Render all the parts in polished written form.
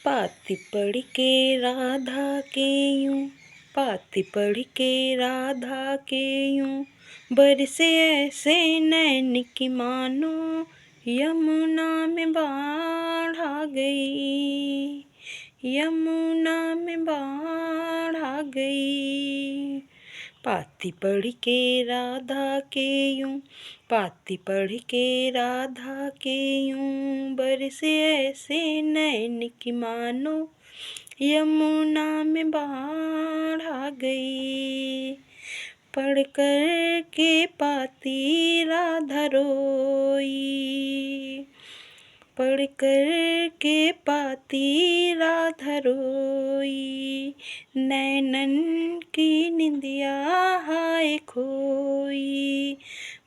पाती पढ़ के राधा के यूं, पाती पढ़ के राधा के यूं, बरसे ऐसे नैन की मानो यमुना में बाढ़ आ गई, यमुना में बाढ़ आ गई। पाती पढ़ के राधा के यूं, पाती पढ़ के राधा के यूं, बरसे ऐसे नैन की मानो यमुना में बाढ़ आ गई। पढ़ कर के पाती राधा रोई, पढ़ कर के पाती राधा रोई, नैनन की निंदिया हाय खोई।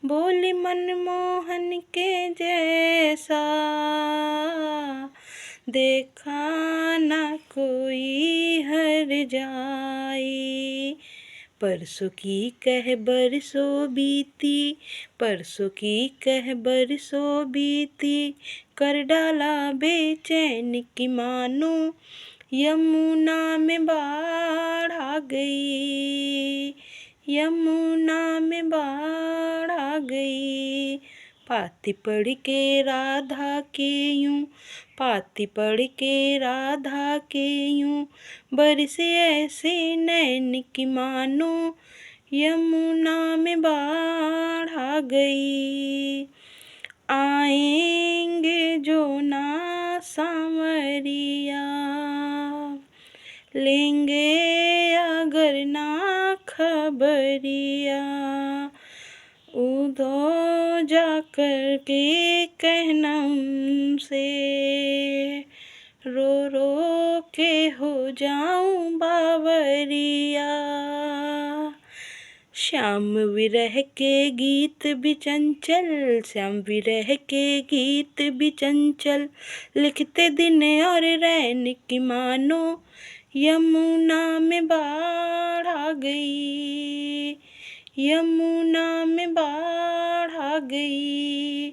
बोली मनमोहन के जैसा देखा ना कोई हर जाई। परसों की कह बरसों बीती, परसों की कह बरसों बीती, कर डाला बेचैन की मानो यमुना में बाढ़ आ गई, यमुना में बाढ़ आ गई। पाती पढ़ के राधा के यूं, पाती पढ़ के राधा के यूं, बरसे ऐसे नैन की मानो यमुना में बाढ़ आ गई। आएंगे जो ना सांवरिया, लेंगे अगर ना खबरिया, उधो जाकर के कहना उनसे, रो रो के हो जाऊं बावरिया। श्याम विरह के गीत भी चंचल, श्याम विरह के गीत भी चंचल, लिखते दिन और रैन की मानो यमुना में बाढ़ आ गई, यमुना में बाढ़ आ गई।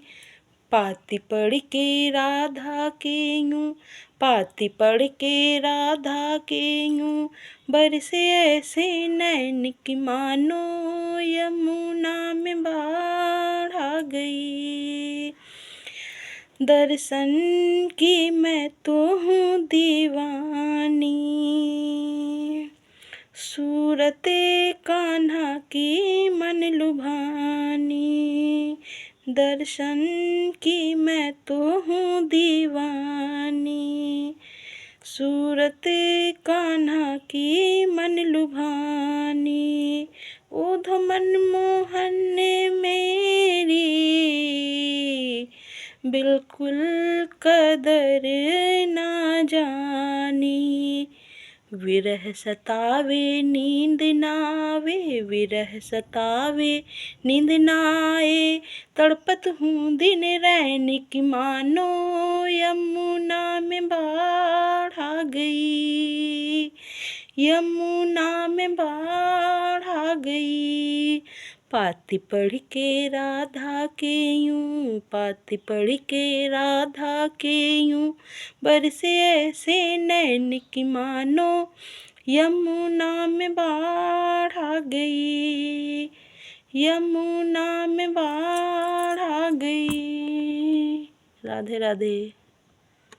पाती पढ़ के राधा के यूं, पाती पढ़ के राधा के यूं, बरसे ऐसे नैन की मानो यमुना में बाढ़ आ गई। दर्शन की मैं तो हूँ दीवानी, सूरत कान्हा की मन लुभानी। दर्शन की मैं तो हूँ दीवानी, सूरत कान्हा की मन लुभानी। उधो मनमोहन ने मेरी बिल्कुल कदर ना जानी। विरह सतावे नींद ना आवे, विरह सतावे नींद ना आए, तड़पत हूँ दिन रैन की मानो यमुना में बाढ़ आ गई, यमुना में बाढ़ आ गई। पाती पढ़ के राधा के यूं, पाती पढ़ के राधा के यूं, बरसे ऐसे नैन की मानो यमुना में बाढ़ आ गई, यमुना में बाढ़ आ गई। राधे राधे।